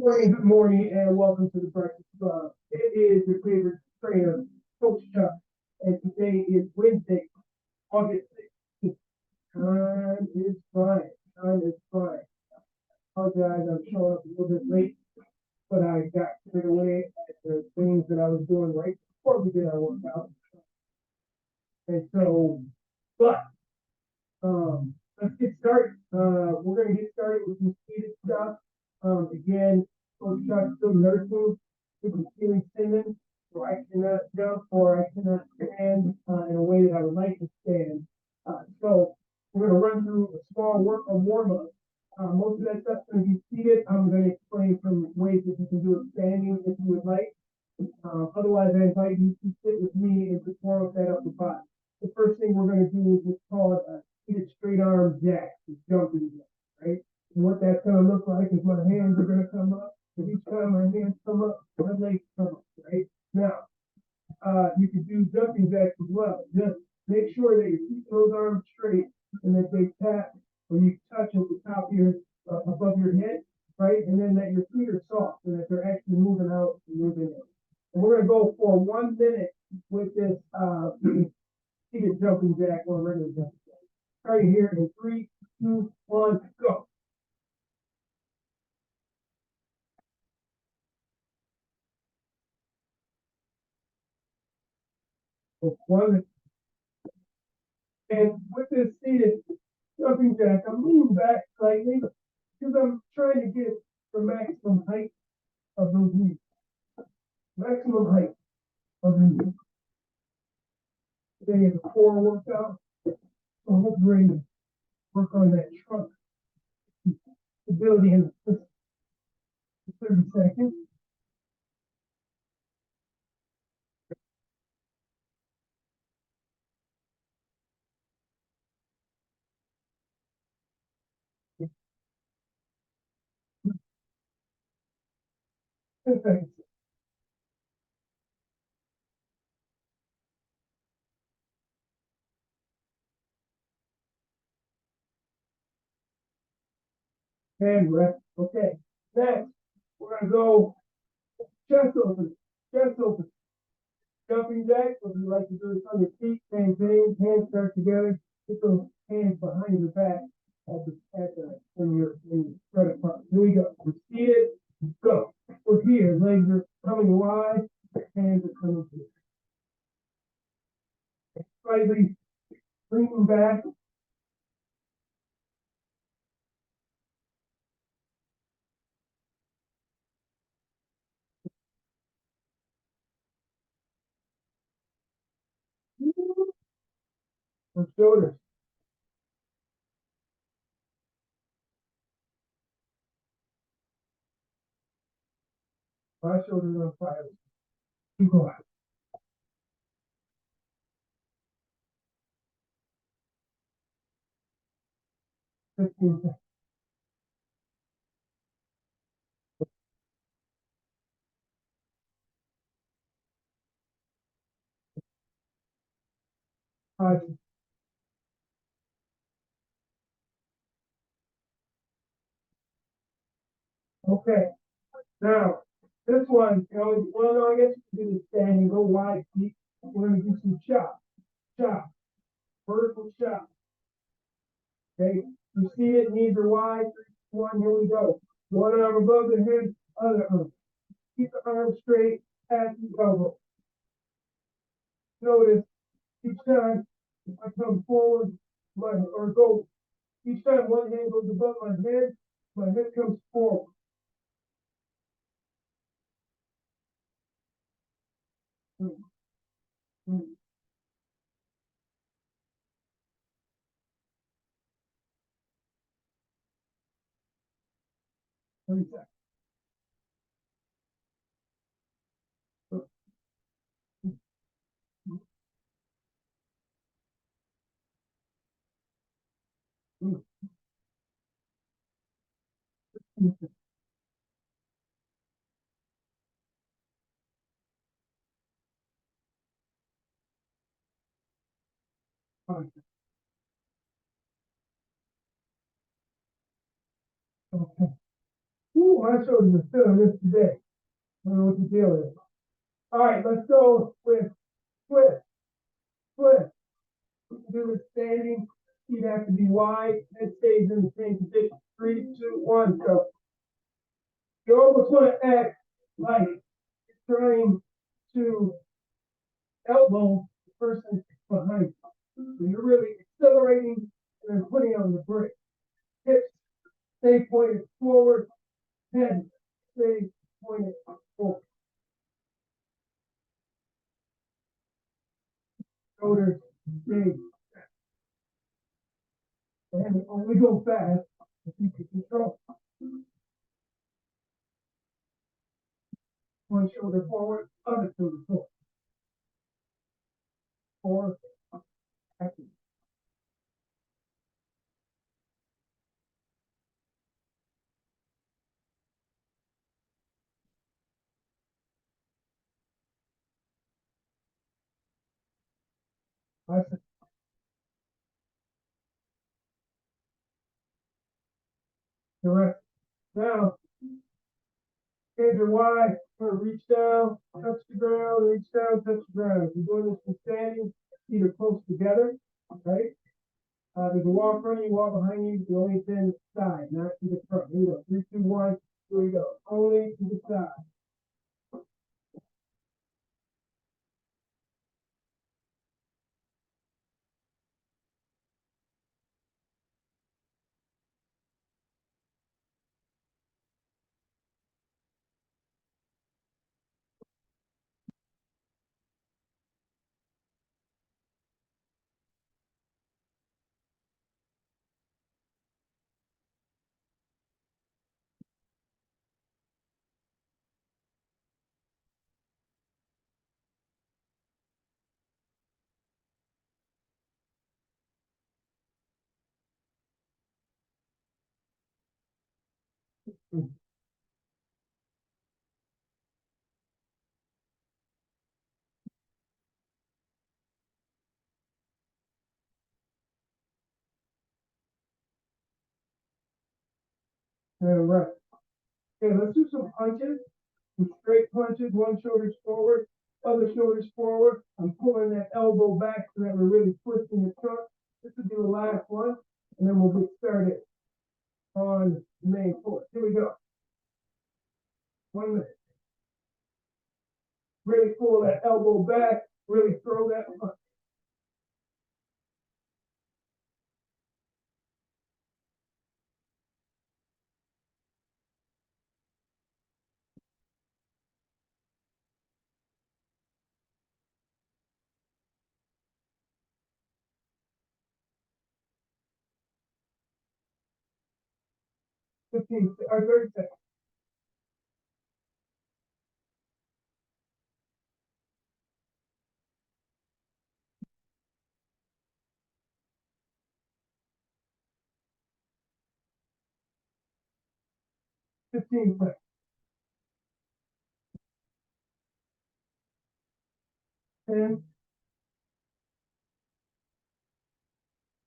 Good morning, and welcome to the Breakfast Club. It is your favorite trainer, Coach Chuck, and today is Wednesday, August 16th. Time is flying. Time is flying. Apologize, I'm showing up a little bit late, but I got carried away at the things that I was doing right before we did our workout. And so, but let's get started. We're going to get started with some seated stuff. Again, Coach Chuck still nursing with the Achilles tendon, so I cannot jump or I cannot stand in a way that I would like to stand. So we're going to run through a small warm up. Most of that stuff's going to be seated. I'm going to explain some ways that you can do it standing if you would like. Otherwise, I invite you to sit with me and perform with that upper body. The first thing we're going to do is what's called a seated straight arm jack, jumping jack, right? And what that's going to look like is my hands are going to come up. And each time my hands come up, my legs come up, right? Now, you can do jumping jacks as well. Just make sure that you keep those arms straight and that they tap when you touch at the top of your, above your head, right? And then that your feet are soft and that they're actually moving out and moving in. And we're going to go for 1 minute with this seated jumping jack or regular jumping jack. Start here in 3, 2, 1, go. One. And with this seated jumping jack, I'm leaning back slightly because I'm trying to get the maximum height of those knees. Maximum height of the knees. Today is a core workout, so let's really work on that trunk stability in the 30 seconds. Seconds. And rest. Okay. Next, we're going to go chest open. Chest open. Jumping jack, if you like to do it on your feet, same thing. Hands start together. Get those hands behind your back when you're spread apart. Here we go. We're seated. Go. We're here. Legs are coming wide. Hands are coming through. Slightly leaning back. And shoulders. My shoulders on fire. Keep going. 15 seconds. Okay. Now, this one, I guess you can do the standing, go wide feet. We're going to do some chop, vertical chop. Okay. You see it, knees are wide. 3, 2, 1, here we go. One arm above the head, other arm. Keep the arm straight, past the elbow. Notice each time I come forward, each time one hand goes above my head comes forward. Mm-hmm. 30 seconds. Okay. my shoulders are still on this today. I don't know what the deal is. All right, let's go with twist, twist. We can do this standing. Feet have to be wide. Head stays in the same position. 3, 2, 1, go. You almost want to act like you're trying to elbow the person behind you. So you're really accelerating and then putting on the brake. Hips stay pointed forward. Head stay pointed forward. Shoulders stay. And only go fast if you can control. One shoulder forward, other shoulder forward. 4, action. Correct. Now, hands are wide, or reach down, touch the ground, reach down, touch the ground. If you're doing this from standing, feet are close together, right? There's a wall in front of you, wall behind you, you only bend side, not to the front. Here we go. 3, 2, 1, here we go. Only to the side. And right. Okay, let's do some punches. Some straight punches, one shoulder's forward, other shoulder's forward. I'm pulling that elbow back so that we're really twisting the trunk. This will be the last one, and then we'll get started on the main course. Here we go. 1 minute. Really pull that elbow back, really throw that punch. or 30 seconds. 15 seconds. 10,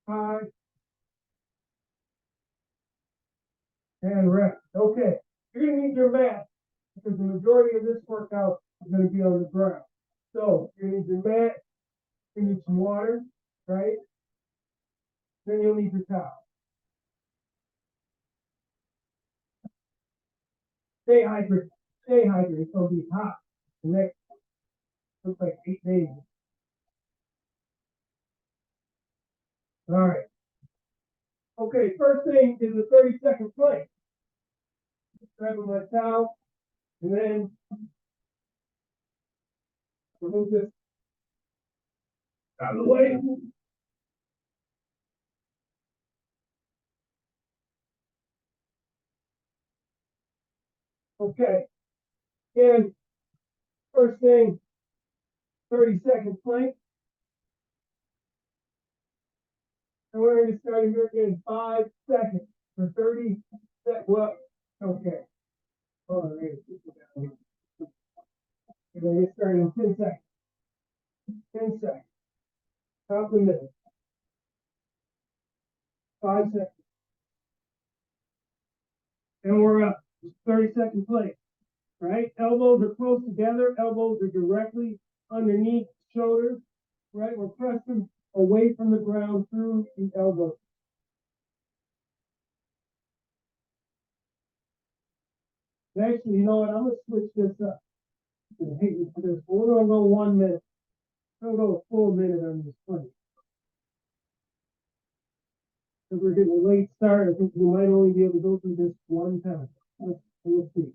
5, and rest. Okay, you're gonna need your mat because the majority of this workout is gonna be on the ground. So you need your mat, you need some water, right? Then you'll need your towel. Stay hydrated. Stay hydrated. It's gonna be hot. The next looks like 8 days. All right. Okay, first thing is a 30-second plank. Grabbing my towel, and then remove this out of the way. Okay. And first thing, 30-second plank. And we're going to start here in 5 seconds for 30 seconds. Well, okay. Hold on, we're going to get started in 10 seconds. 10 seconds. Count the minute. 5 seconds. And we're up. 30-second play, right? Elbows are close together. Elbows are directly underneath shoulders, right? We're pressing away from the ground through the elbow. Actually, you know what? I'm gonna switch this up. I hate you for this. We're gonna go 1 minute. We're gonna go a full minute on this play. Because we're getting a late start, I think we might only be able to go through this one time. We'll see.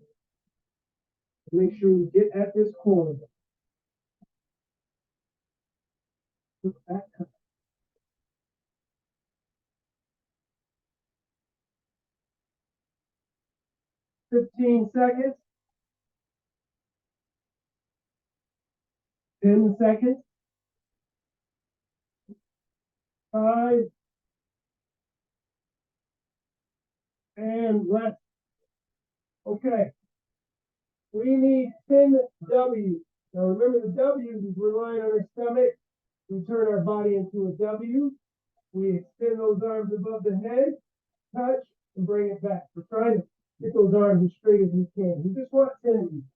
Make sure we get at this corner. Look at that. 15 seconds. 10 seconds. 5. And rest. Okay. We need 10 W's. Now remember the W's is we're lying on our stomach. We turn our body into a W. We extend those arms above the head, touch, and bring it back. We're trying to get those arms as straight as we can. We just want 10 of these.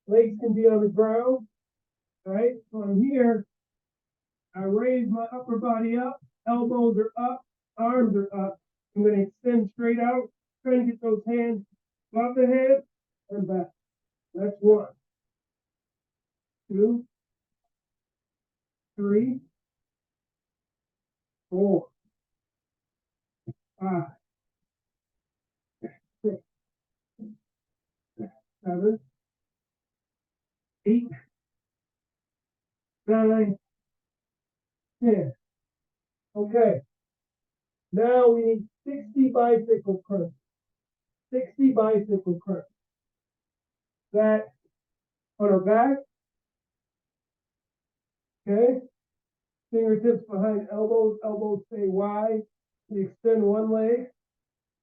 Legs can be on the ground. All right. So I'm here. I raise my upper body up. Elbows are up. Arms are up. I'm going to extend straight out. Trying to get those hands above the head and back. That's 1, 2, 3, 4, 5, 6, 7, 8, 9, 10. Okay. Now we need 60 bicycle crunches. 60 bicycle crunches. That on our back. Okay. Fingertips behind elbows. Elbows stay wide. We extend one leg.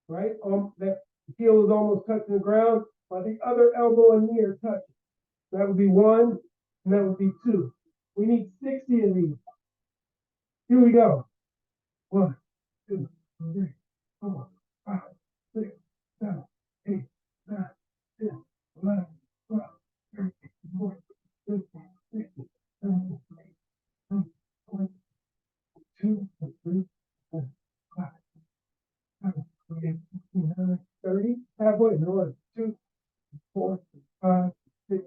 Right. That heel is almost touching the ground, while the other elbow and knee are touching. That would be 1, and that would be 2. We need 60 of these. Here we go. 1, 2, 3, 4, 5, 6, 7, 8, 9, 10, 11, 12, 13, 14, 15, 16, 17, 18, 19, 20, 2, 3, 4, 5, 7, 8, 9, 30. Halfway. 1, 2, 4, 5, 6,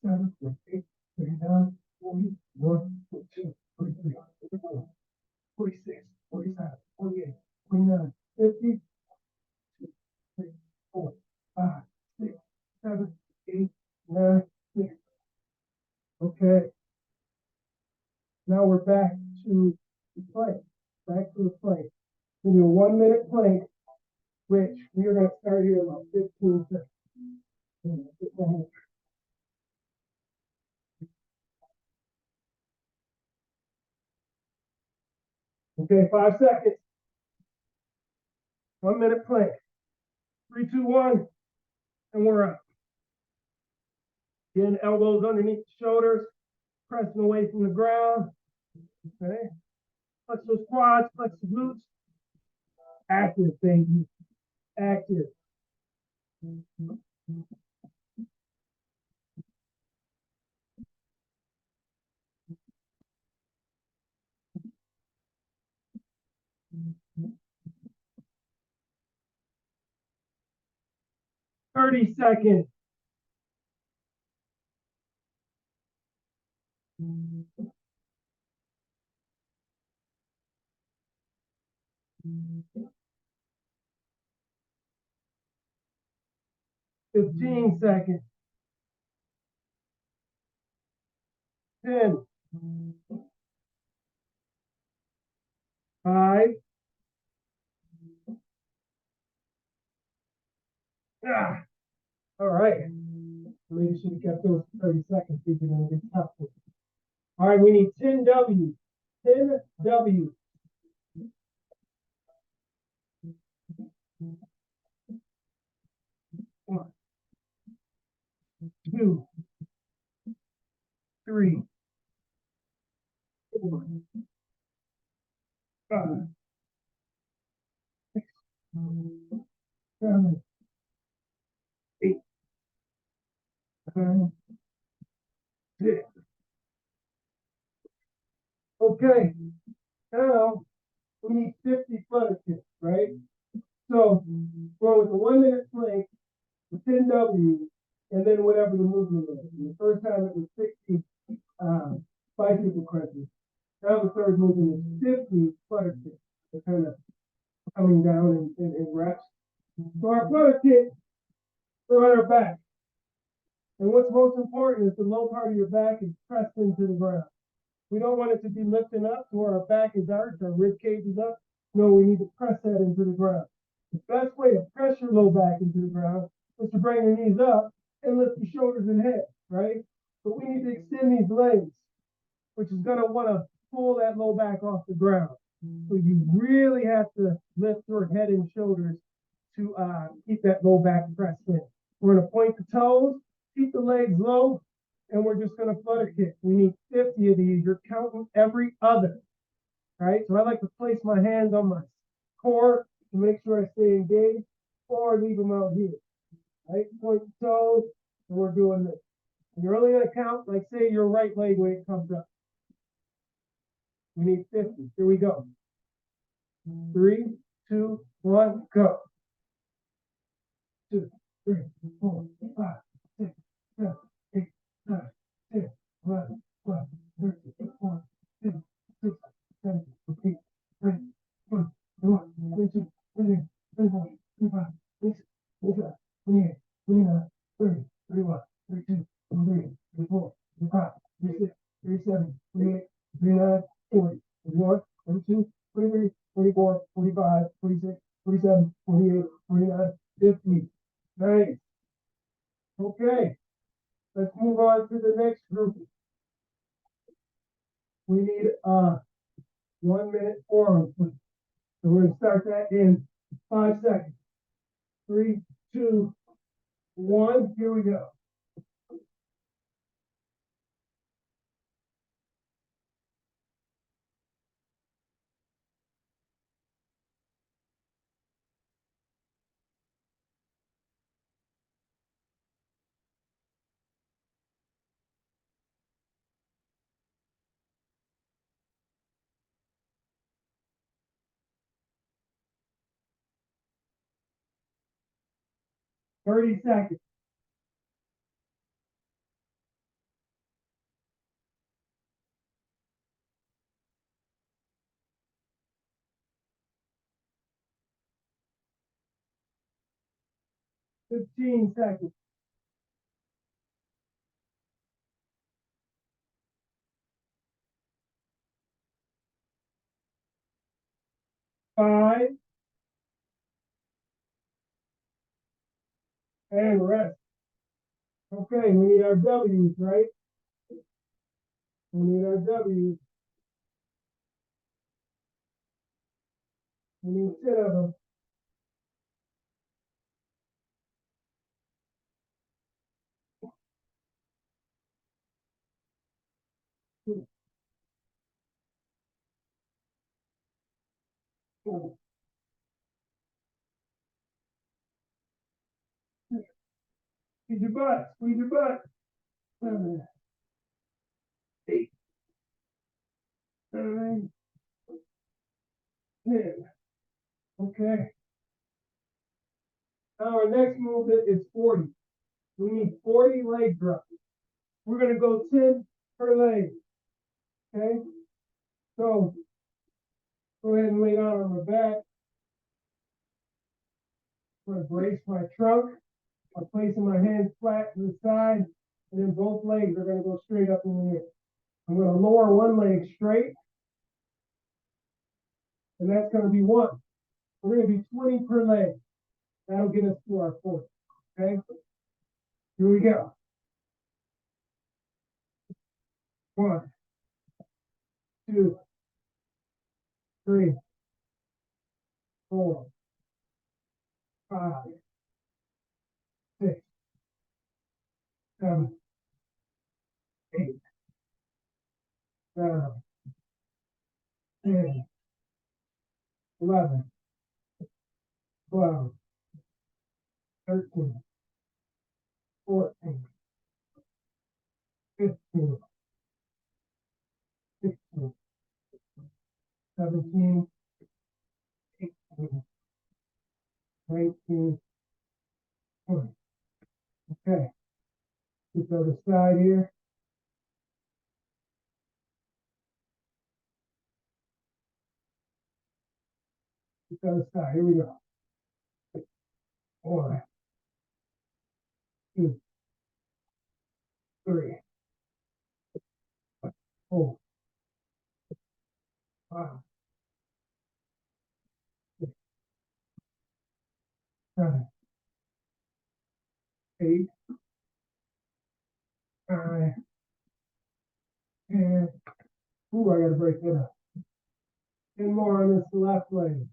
7, 8, 39, 40, 1, 2, 43, 44, 46, 47, 48, 49, 50, 2, 3, 4, 5, 6, 7, 8, 9, 10. Okay. Now we're back to the plank. Back to the plank. We do a 1 minute plank, which we are going to start here in about 15 seconds. Okay, 5 seconds. 1 minute plank. 3, 2, 1, and we're up. Again, elbows underneath the shoulders, pressing away from the ground. Okay. Flex those quads, flex the glutes. Active, baby. Active. 30 seconds. 15 seconds. 10. 5. All right. Maybe should have kept those 30 seconds if you're going to get tough. All right, we need 10 W's. 10 W's. 1, 2, 3, 4, 5, 6, 7, 8, 5, 6. Okay, now we need 50 flutter kicks, right? So we're with the 1 minute plank, the 10 W, and then whatever the movement is. And the first time it was 60 bicycle crunches. Now the third movement is 50 flutter kicks. They're kind of coming down in reps. So our flutter kicks are on our back. And what's most important is the low part of your back is pressed into the ground. We don't want it to be lifting up to where our back is arched, our rib cage is up. No, we need to press that into the ground. The best way to press your low back into the ground is to bring your knees up and lift your shoulders and head, right? But we need to extend these legs, which is going to want to pull that low back off the ground. So you really have to lift your head and shoulders to keep that low back pressed in. We're going to point the toes, keep the legs low, and we're just going to flutter kick. We need 50 of these. You're counting every other, right? So I like to place my hands on my core to make sure I stay engaged, or leave them out here, right? Point the toes, and we're doing this. And you're only going to count, like say your right leg when it comes up. We need 50. Here we go. 3, 2, 1, go. 2, 3, 4, 5, 6, 7, 8, 9, 10, 11, 12, 13, 14, 15, 16, 17, 18, 20, 21, 22, 23, 24, 25, 26, 27, 28, 29, 30, 31, 32, 33, 34, 35, 36, 37, 38, 39, 40, 41, 42, 43, 44, 45, 46, 47, 48, 49, 50. Nice. Okay. Let's move on to the next group. We need 1 minute forearm push. So we're gonna start that in 5 seconds. 3, 2, 1. Here we go. Thirty seconds. 15 seconds. 5, and rest. Okay, we need our W's, right? We need our W's. We need 10 of them. Squeeze your butt. Squeeze your butt. 7, 8, 9, 10. Okay. Now our next movement is 40. We need 40 leg drops. We're going to go 10 per leg. Okay? So go ahead and lay down on my back. I'm going to brace my trunk. I'm placing my hands flat to the side, and then both legs are going to go straight up in the air. I'm going to lower one leg straight, and that's going to be 1. We're going to do 20 per leg. That'll get us to our 40. Okay? Here we go. 1, 2, 3, 4, 5, 6, 7, 8, 9, 10, 11, 12, 13, 14, 15, 16, 17, 18, 19, 20. Okay, get to the side here. Get to the side. Here we go. 1, 2, 3, 4, 5, 6, 7, 8, 9, 10. Ooh, I gotta break that up. 10 more on this left leg.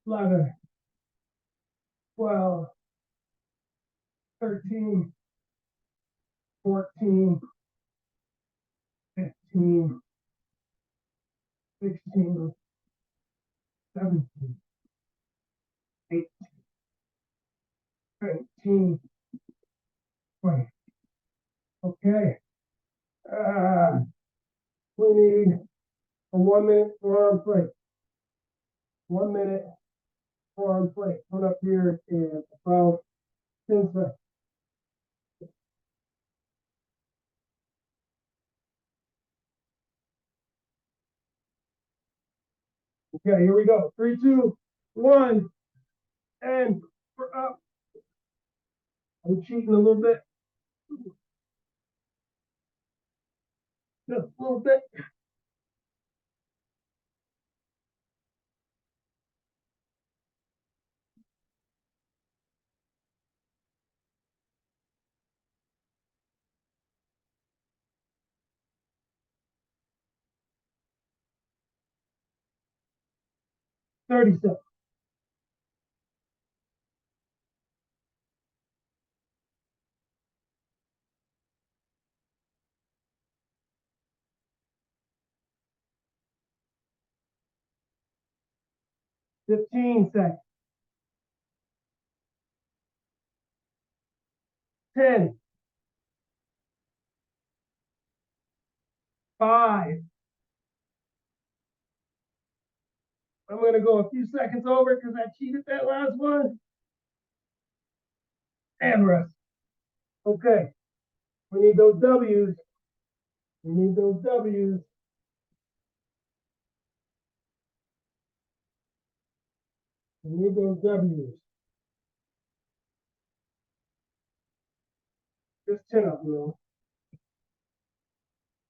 11, 12, 13, 14, 15, 16, 17, 18, 19, 20. Okay. We need a 1 minute forearm plank. 1 minute forearm plank. Put up here in about 10 seconds. Okay, here we go. 3, 2, 1, and we're up. I'm cheating a little bit. Just a little bit. Thirty seconds. 15 seconds. 10, 5. I'm going to go a few seconds over because I cheated that last one. And rest. Okay. We need those W's. We need those W's. We need those W's. Just 10 up, Will.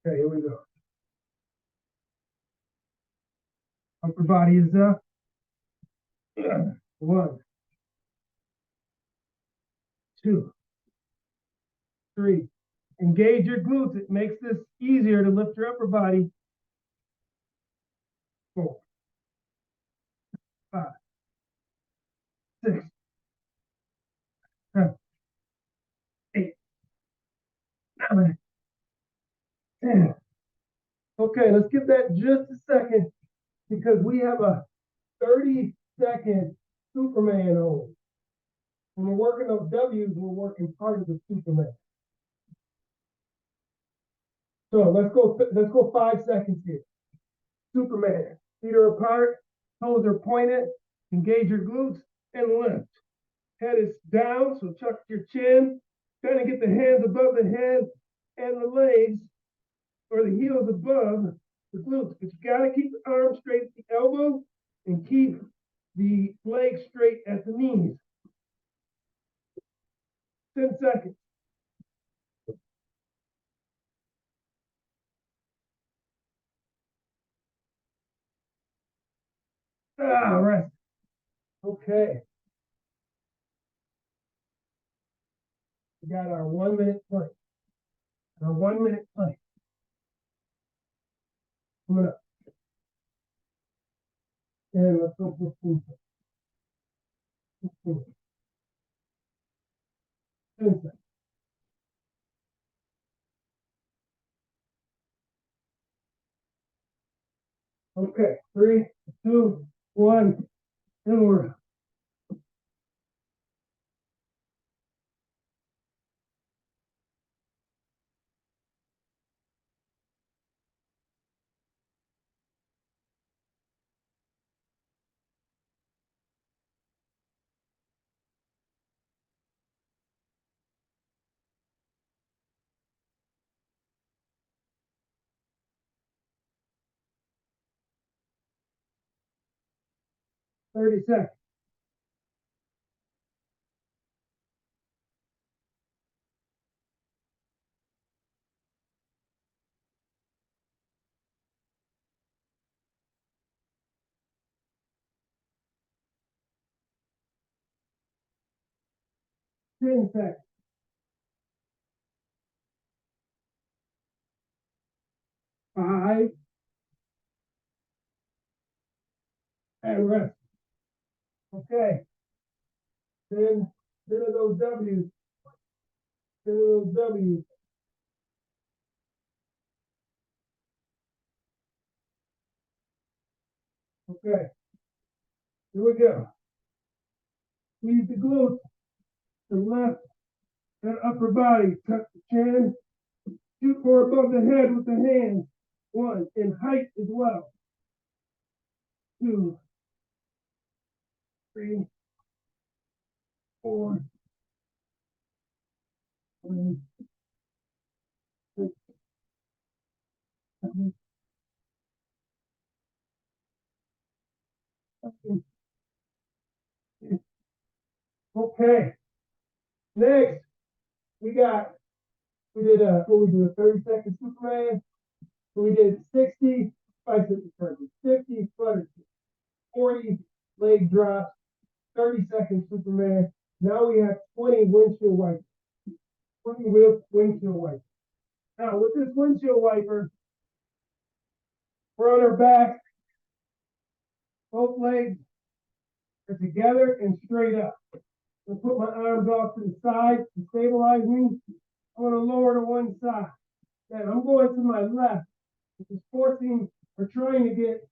Okay, here we go. Upper body is up. 1, 2, 3. Engage your glutes. It makes this easier to lift your upper body. 4, 5, 6, 7, 8, 9, 10. Okay, let's give that just a second because we have a 30-second Superman hold. When we're working those W's, we're working part of the Superman. So let's go 5 seconds here. Superman. Feet are apart, toes are pointed, engage your glutes, and lift. Head is down, so tuck your chin. Try to get the hands above the head and the legs, or the heels above the glutes. But you gotta keep the arms straight at the elbow and keep the legs straight at the knees. 10 seconds. Rest. Okay. We got our 1 minute plank. Our 1 minute plank. Coming up. And let's go 15 seconds. 15. 10 seconds. Okay, 3, 2, 1, and we're up. 30 seconds. Ten seconds. 5. And rest. Okay. 10 of those W's. 10 of those W's. Okay. Here we go. Squeeze the glutes. The left and upper body. Tuck the chin. Shoot for above the head with the hands. 1. In height as well. 2, 3, 4, 5, 6, 7, 8. Okay. Next, we did a 30-second Superman. So we did 60 biceps curls, 50 flutter, 40 leg drops, 30-second Superman. Now we have 20 windshield wipers. 20 windshield wipers. Now with this windshield wiper, we're on our back. Both legs are together and straight up. I'm gonna put my arms off to the side to stabilize me. I'm gonna lower to one side. Then I'm going to my left, which is forcing or trying to get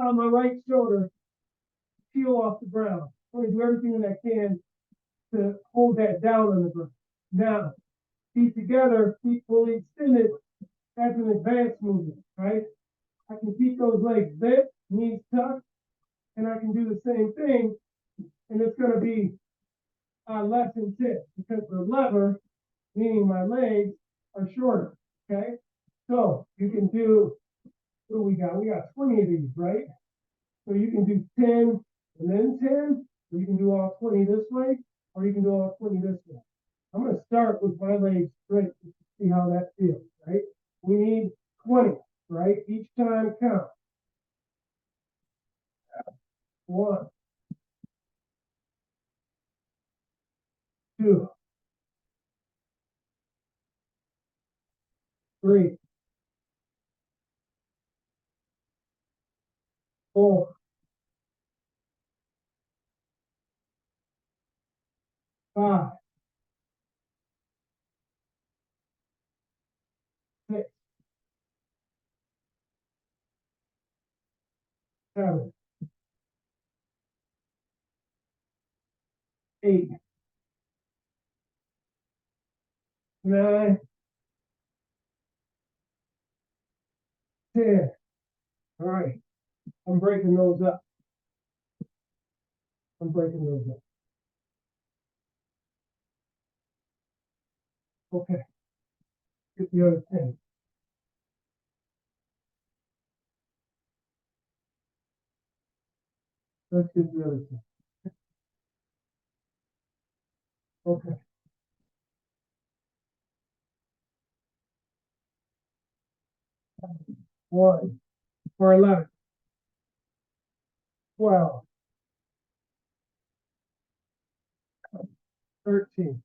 on my right shoulder peel off the ground. I'm gonna do everything that I can to hold that down on the ground. Now, feet together, feet fully extended. That's an advanced movement, right? I can keep those legs bent, knees tucked, and I can do the same thing, and it's going to be less intense because the lever, meaning my legs, are shorter. Okay, so you can do what do we got? We got 20 of these, right? So you can do 10 and then 10, or you can do all 20 this way, or you can do all 20 this way. I'm going to start with my legs straight to see how that feels, right? We need 20, right? Each time count. 1, 2, 3, 4, 5, 6, 7, 8, 9, 10. All right. I'm breaking those up. I'm breaking those up. Okay. Get the other 10. Let's get the other 10. Okay. 1 for 11, 12, 13,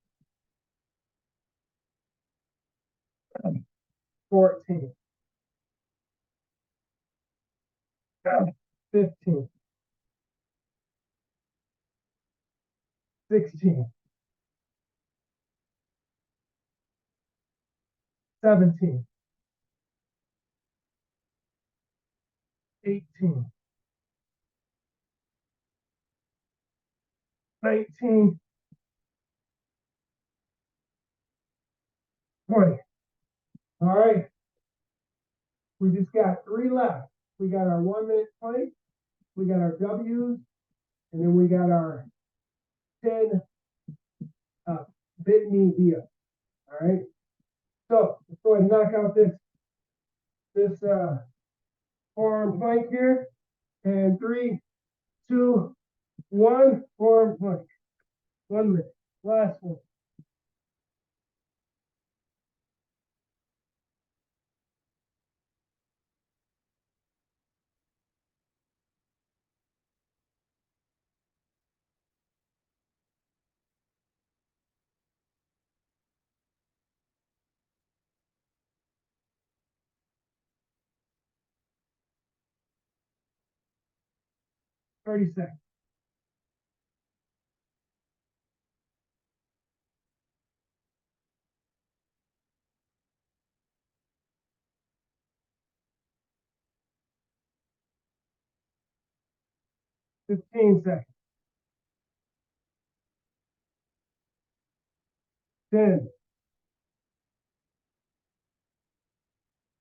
14, 15, 16, 17, 18, 19, 20. All right. We just got 3 left. We got our 1-minute plank, we got our W's, and then we got our 10 bit knee deal. All right. So let's go ahead and knock out this forearm plank here. And 3, 2, 1, form plank. 1 minute. Last one. Thirty seconds. Fifteen seconds. 10,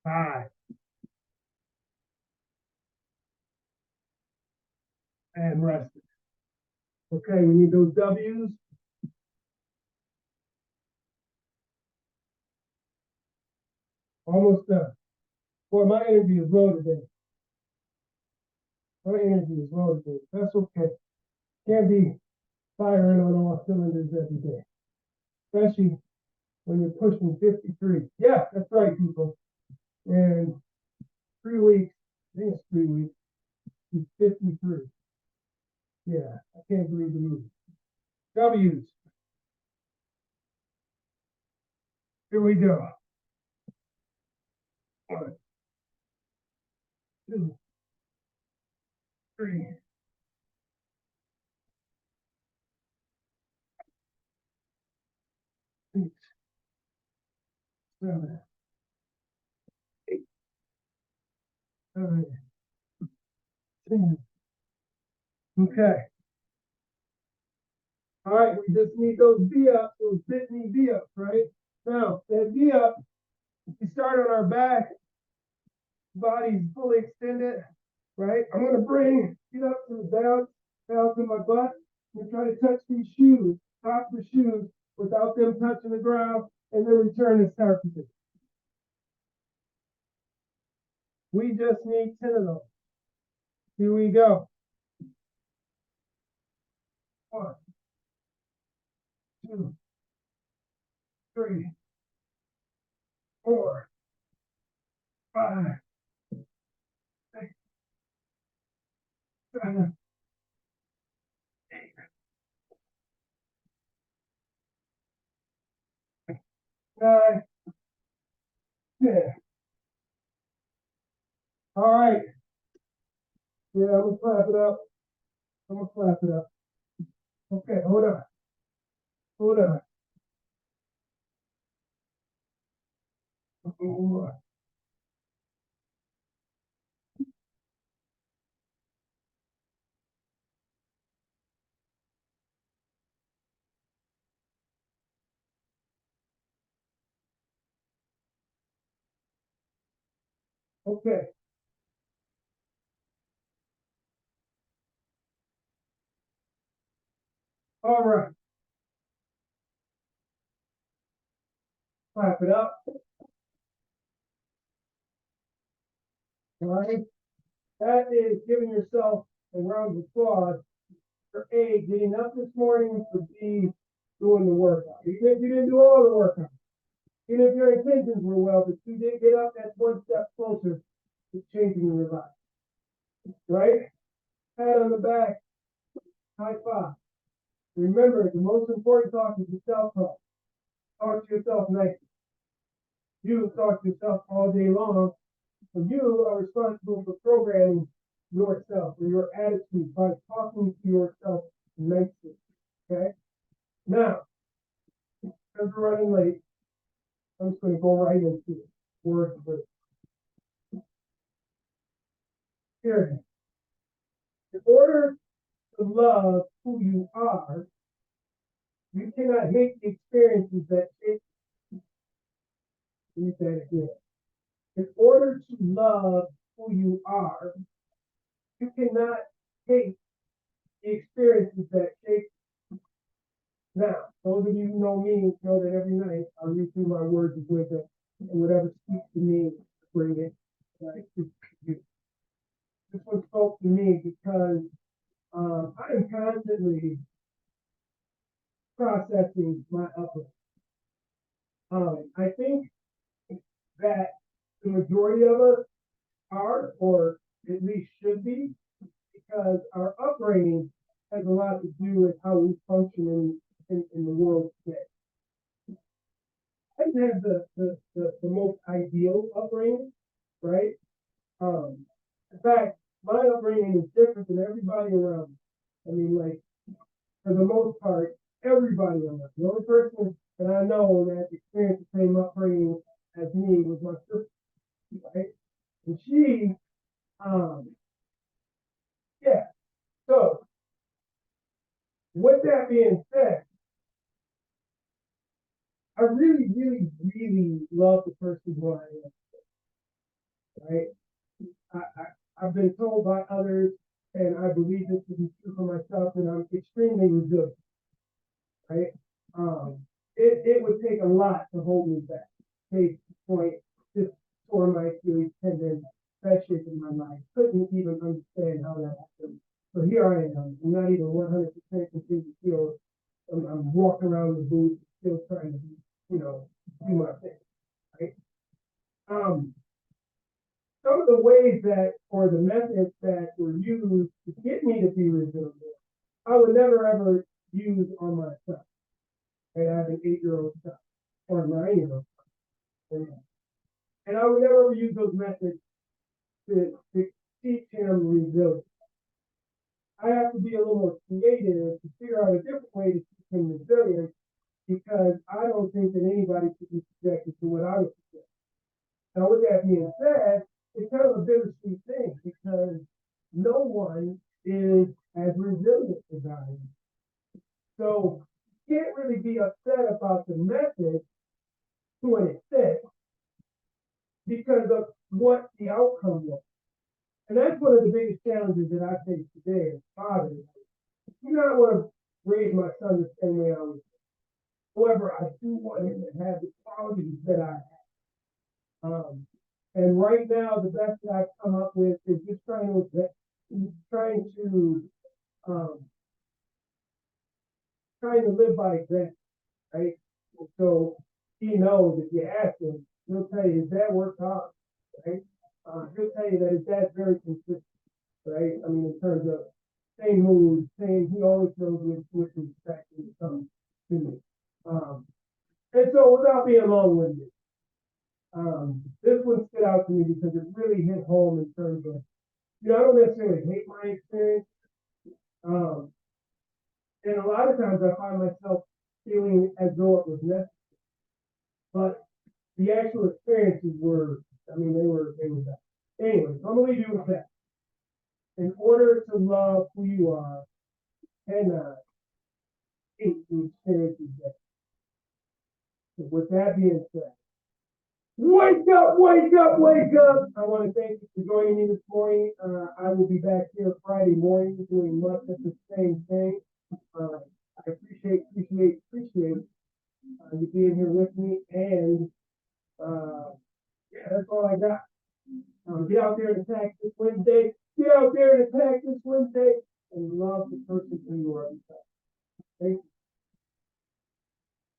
5, and rest. Okay, we need those W's. Almost done. Boy, my energy is low today. My energy is low today. That's okay. Can't be firing on all cylinders every day, especially when you're pushing 53. Yeah, that's right, people. And 3 weeks, I think it's 3 weeks, he's 53. Yeah, I can't believe the movie. W's. Here we go. 1, 2, 3, 6, 7, 8, 9, 10. Okay. All right, we just need those V ups, those Bitney V ups, right? Now, that V up, we start on our back, body's fully extended, right? I'm gonna bring feet up to the down to my butt, and try to touch these shoes, top of the shoes, without them touching the ground, and then return to start position. We just need 10 of those. Here we go. 1, 2, 3, 4, 5, 6, 7, 8, 9, 10. All right. Yeah, I'm gonna clap it up. I'm gonna clap it up. Okay, hold on. Hold on. Okay. All right. Clap it up. All right. That is giving yourself a round of applause for A, getting up this morning, for B, doing the workout. Even if you didn't do all the workout, even if your intentions were well, but you did get up, that's one step closer to changing your life. Right? Pat on the back, high five. Remember, the most important talk is the self-talk. Talk to yourself nicely. You talk to yourself all day long, and you are responsible for programming yourself or your attitude by talking to yourself nicely. Okay? Now, because we're running late, I'm just going to go right into it. Word for word. Here. In order to love who you are, you cannot hate the experiences that shape you. Read that again. In order to love who you are, you cannot hate the experiences that shape you. Now, those of you who know me know that every night I read through my words of wisdom, and whatever speaks to me, bring it. Right? This one spoke to me because I am constantly processing my upbringing. I think that the majority of us are, or at least should be, because our upbringing has a lot to do with how we function in the world today. I didn't have the most ideal upbringing, right? In fact, my upbringing is different than everybody around me. I mean, like, for the most part, everybody around me. The only person that I know that experienced the same upbringing as me was my sister, right? And she, um, yeah. So, with that being said, I really, really, really love the person who I am, right? I've been told by others, and I believe this to be true for myself, that I'm extremely resilient, right? Um, it would take a lot to hold me back. Case point, just tore my Achilles tendon, especially in my life. Couldn't even understand how that happened. So here I am. I'm not even 100% completely healed. I'm walking around the booth, still trying to, do my thing, right? Um, some of the ways that, or the methods that were used to get me to be resilient, I would never ever use on myself. I have an 8-year-old son or a 9-year-old son. And I would never ever use those methods to teach him resilience. I have to be a little more creative to figure out a different way to teach him resilience, because I don't think that anybody should be subjected to what I was subjected. Now, with that being said, it's kind of a bittersweet thing, because no one is as resilient as I am. So you can't really be upset about the method to an extent because of what the outcome was. And that's one of the biggest challenges that I face today as a father. I do not want to raise my son the same way I was. However, I do want him to have the qualities that I have. And right now, the best that I've come up with is just um, trying to live by example, right? So he knows, if you ask him, he'll tell you his dad works hard, right? He'll tell you that his dad's very consistent, right? I mean, in terms of same mood, he always knows with respect when it comes to me. And so, without being long-winded, this one stood out to me because it really hit home in terms of, I don't necessarily hate my experience. And a lot of times I find myself feeling as though it was necessary. But the actual experiences were, they were bad. Anyway, so I'm going to leave you with that. In order to love who you are, cannot hate the experiences that. So with that being said, wake up, wake up, wake up. I want to thank you for joining me this morning. I will be back here Friday morning doing much of the same thing. I appreciate you being here with me. And yeah, that's all I got. Get out there and attack this Wednesday. Get out there and attack this Wednesday and love the person who you are.